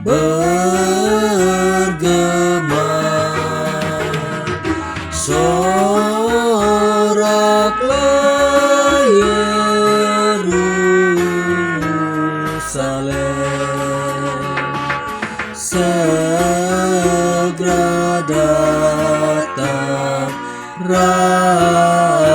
bergema. Soraklah Yerusalem, segera datang Rajamu,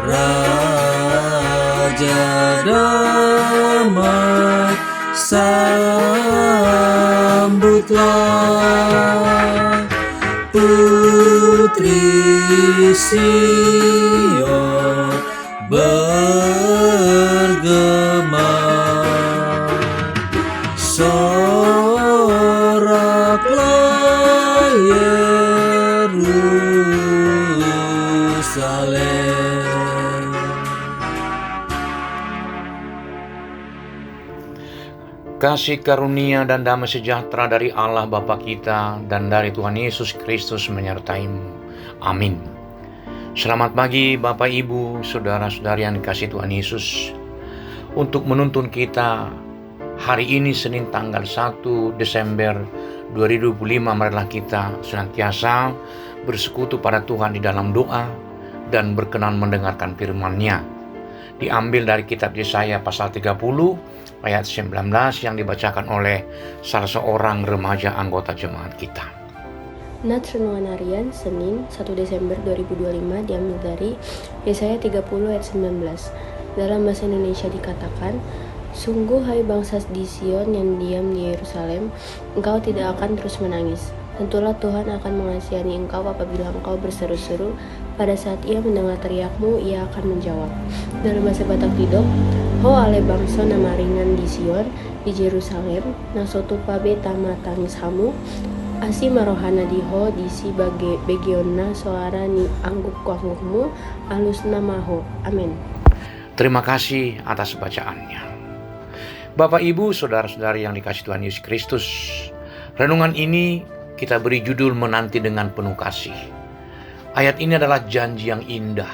Raja damai, sambutlah Putri Sion bergema. Soraklah Yerusalem. Kasih karunia dan damai sejahtera dari Allah Bapa kita dan dari Tuhan Yesus Kristus menyertaimu. Amin. Selamat pagi Bapak Ibu, saudara-saudari yang dikasihi Tuhan Yesus. Untuk menuntun kita hari ini Senin tanggal 1 Desember 2025, marilah kita senantiasa bersekutu pada Tuhan di dalam doa dan berkenan mendengarkan firman-Nya. Diambil dari kitab Yesaya pasal 30 ayat 19 yang dibacakan oleh salah seorang remaja anggota jemaat kita. Nats Renungan Harian Senin 1 Desember 2025 diambil dari Yesaya 30 ayat 19. Dalam bahasa Indonesia dikatakan, "Sungguh hai bangsa di Sion yang diam di Yerusalem, engkau tidak akan terus menangis. Tentulah Tuhan akan mengasihani engkau apabila engkau berseru-seru. Pada saat ia mendengar teriakmu, ia akan menjawab." Dalam bahasa Batak Tidok, "Ho ale bangsa nama ringan di Sion, di Yerusalem, nasotu pabe tama tangis hamu, asi marohana di ho di si begionna soara ni angguk kuanggukmu, alus namaho." Amin. Terima kasih atas bacaannya. Bapak Ibu, saudara-saudari yang dikasihi Tuhan Yesus Kristus, renungan ini kita beri judul menanti dengan penuh kasih. Ayat ini adalah janji yang indah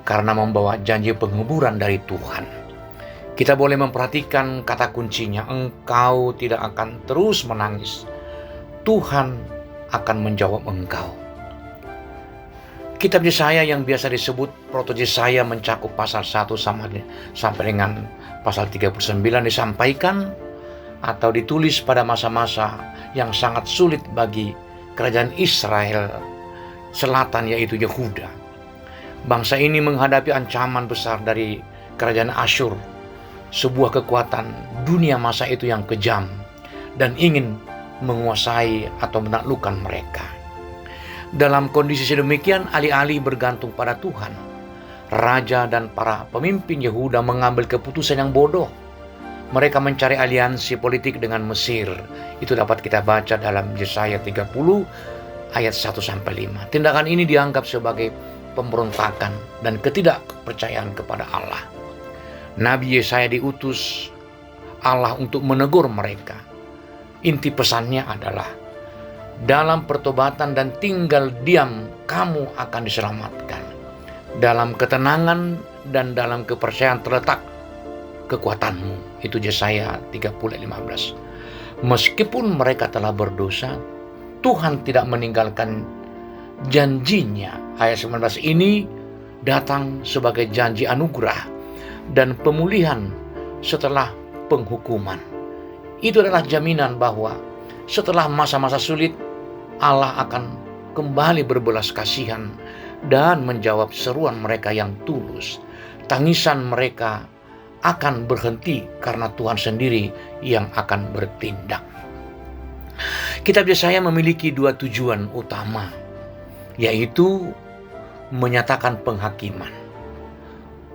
karena membawa janji penghiburan dari Tuhan. Kita boleh memperhatikan kata kuncinya, engkau tidak akan terus menangis. Tuhan akan menjawab engkau. Kitab Yesaya yang biasa disebut Proto Yesaya mencakup pasal 1 sampai dengan pasal 39 disampaikan atau ditulis pada masa-masa yang sangat sulit bagi kerajaan Israel Selatan, yaitu Yehuda. Bangsa ini menghadapi ancaman besar dari kerajaan Asyur, sebuah kekuatan dunia masa itu yang kejam dan ingin menguasai atau menaklukkan mereka. Dalam kondisi sedemikian, alih-alih bergantung pada Tuhan, raja dan para pemimpin Yehuda mengambil keputusan yang bodoh. Mereka mencari aliansi politik dengan Mesir. Itu dapat kita baca dalam Yesaya 30 ayat 1-5. Tindakan ini dianggap sebagai pemberontakan dan ketidakpercayaan kepada Allah. Nabi Yesaya diutus Allah untuk menegur mereka. Inti pesannya adalah, dalam pertobatan dan tinggal diam, kamu akan diselamatkan. Dalam ketenangan dan dalam kepercayaan terletak kekuatanmu. Itu Yesaya 30:15. Meskipun mereka telah berdosa, Tuhan tidak meninggalkan janjinya. Ayat 19 ini datang sebagai janji anugerah dan pemulihan setelah penghukuman. Itu adalah jaminan bahwa setelah masa-masa sulit, Allah akan kembali berbelas kasihan dan menjawab seruan mereka yang tulus. Tangisan mereka akan berhenti karena Tuhan sendiri yang akan bertindak. Kitab Yesaya memiliki dua tujuan utama, yaitu menyatakan penghakiman,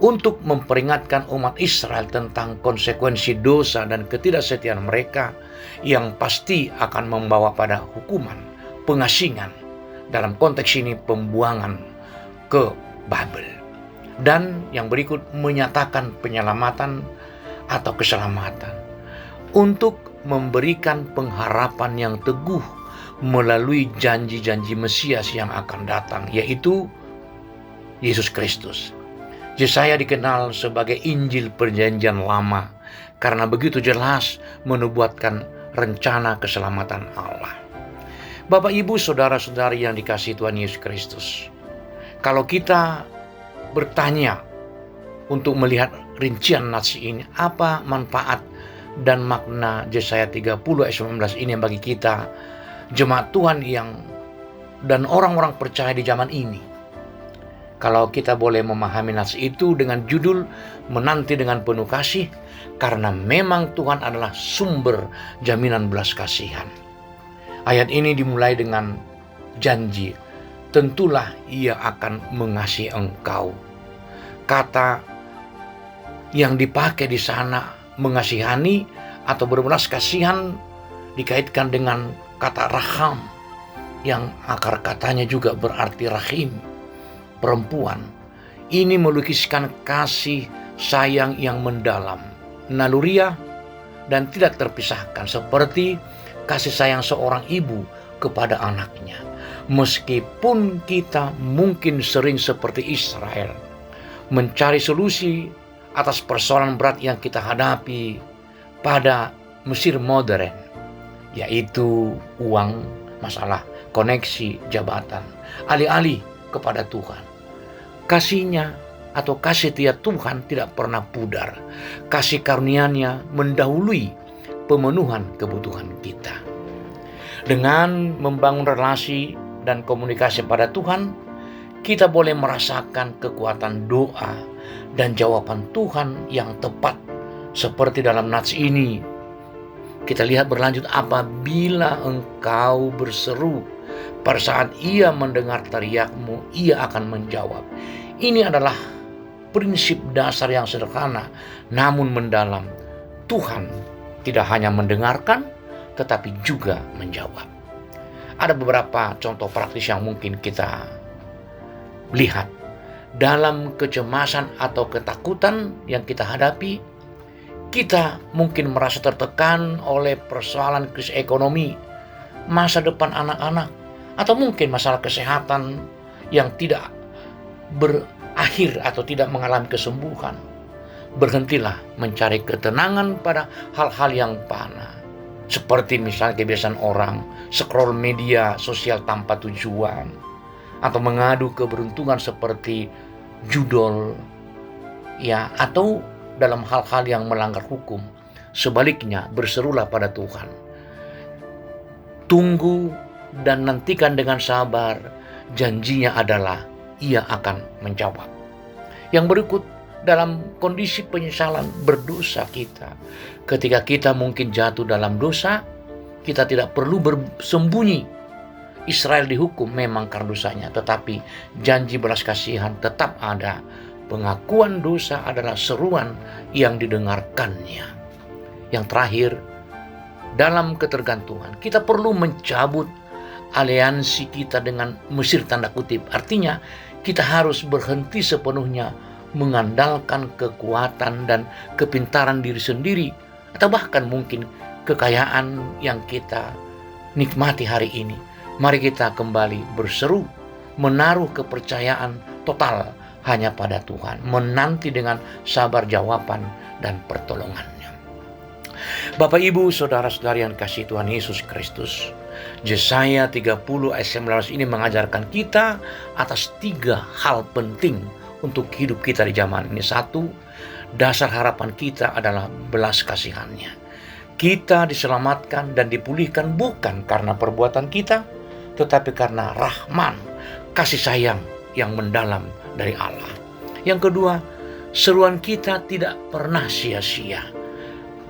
untuk memperingatkan umat Israel tentang konsekuensi dosa dan ketidaksetiaan mereka yang pasti akan membawa pada hukuman, pengasingan, dalam konteks ini pembuangan ke Babel. Dan yang berikut menyatakan penyelamatan atau keselamatan, untuk memberikan pengharapan yang teguh melalui janji-janji Mesias yang akan datang, yaitu Yesus Kristus. Yesaya dikenal sebagai Injil Perjanjian Lama karena begitu jelas menubuatkan rencana keselamatan Allah. Bapak, Ibu, saudara-saudari yang dikasihi Tuhan Yesus Kristus, kalau kita bertanya untuk melihat rincian nats ini, apa manfaat dan makna Yesaya 30 ayat 19 ini bagi kita, jemaat Tuhan dan orang-orang percaya di zaman ini? Kalau kita boleh memahami nats itu dengan judul menanti dengan penuh kasih, karena memang Tuhan adalah sumber jaminan belas kasihan. Ayat ini dimulai dengan janji, tentulah Ia akan mengasihi engkau. Kata yang dipakai di sana, mengasihani atau berbelas kasihan, dikaitkan dengan kata raham, yang akar katanya juga berarti rahim, perempuan. Ini melukiskan kasih sayang yang mendalam, naluriah dan tidak terpisahkan, seperti kasih sayang seorang ibu kepada anaknya. Meskipun kita mungkin sering seperti Israel, mencari solusi atas persoalan berat yang kita hadapi pada Mesir modern, yaitu uang, masalah koneksi, jabatan, alih-alih kepada Tuhan. Kasihnya atau kasih setia Tuhan tidak pernah pudar. Kasih karunia-Nya mendahului pemenuhan kebutuhan kita. Dengan membangun relasi dan komunikasi pada Tuhan, kita boleh merasakan kekuatan doa dan jawaban Tuhan yang tepat. Seperti dalam nats ini, kita lihat berlanjut, apabila engkau berseru, pada saat Ia mendengar teriakmu, Ia akan menjawab. Ini adalah prinsip dasar yang sederhana namun mendalam. Tuhan tidak hanya mendengarkan, tetapi juga menjawab. Ada beberapa contoh praktis yang mungkin kita lihat. Dalam kecemasan atau ketakutan yang kita hadapi, kita mungkin merasa tertekan oleh persoalan krisis ekonomi, masa depan anak-anak, atau mungkin masalah kesehatan yang tidak berakhir atau tidak mengalami kesembuhan. Berhentilah mencari ketenangan pada hal-hal yang fana, seperti misalnya kebiasaan orang scroll media sosial tanpa tujuan, atau mengadu keberuntungan seperti judol, atau dalam hal-hal yang melanggar hukum. Sebaliknya, berserulah pada Tuhan. Tunggu dan nantikan dengan sabar. Janjinya adalah Ia akan menjawab. Yang berikut, dalam kondisi penyesalan berdosa kita, ketika kita mungkin jatuh dalam dosa, kita tidak perlu bersembunyi. Israel dihukum memang karena dosanya, tetapi janji belas kasihan tetap ada. Pengakuan dosa adalah seruan yang didengarkannya. Yang terakhir, dalam ketergantungan, kita perlu mencabut aliansi kita dengan Mesir, tanda kutip. Artinya, kita harus berhenti sepenuhnya mengandalkan kekuatan dan kepintaran diri sendiri, atau bahkan mungkin kekayaan yang kita nikmati hari ini. Mari kita kembali berseru, menaruh kepercayaan total hanya pada Tuhan, menanti dengan sabar jawaban dan pertolongannya. Bapak, Ibu, saudara-saudari yang kasih Tuhan Yesus Kristus, Yesaya 30 ayat 19 ini mengajarkan kita atas 3 hal penting untuk hidup kita di zaman ini. 1, dasar harapan kita adalah belas kasihannya. Kita diselamatkan dan dipulihkan bukan karena perbuatan kita, tetapi karena rahman, kasih sayang yang mendalam dari Allah. Yang kedua, seruan kita tidak pernah sia-sia.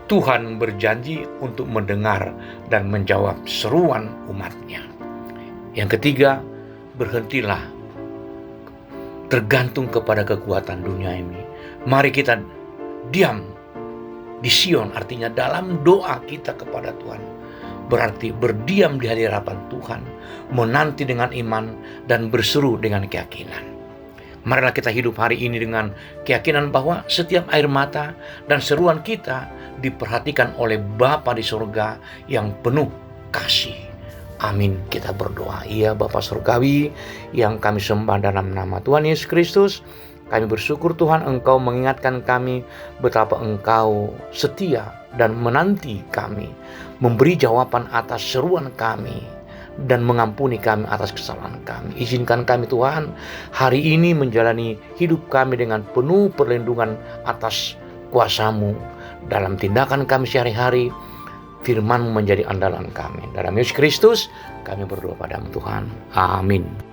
Tuhan berjanji untuk mendengar dan menjawab seruan umat-Nya. Yang ketiga, berhentilah tergantung kepada kekuatan dunia ini. Mari kita diam di Sion, artinya dalam doa kita kepada Tuhan. Berarti berdiam di hadirat Tuhan, menanti dengan iman dan berseru dengan keyakinan. Marilah kita hidup hari ini dengan keyakinan bahwa setiap air mata dan seruan kita diperhatikan oleh Bapa di surga yang penuh kasih. Amin. Kita berdoa. Ya Bapa Surgawi yang kami sembah dalam nama Tuhan Yesus Kristus, Kami bersyukur Tuhan Engkau mengingatkan kami betapa Engkau setia dan menanti kami, memberi jawaban atas seruan kami, dan mengampuni kami atas kesalahan kami. Izinkan kami Tuhan hari ini menjalani hidup kami dengan penuh perlindungan atas kuasa-Mu. Dalam tindakan kami sehari-hari, firman-Mu menjadi andalan kami. Dalam Yesus Kristus kami berdoa padamu Tuhan. Amin.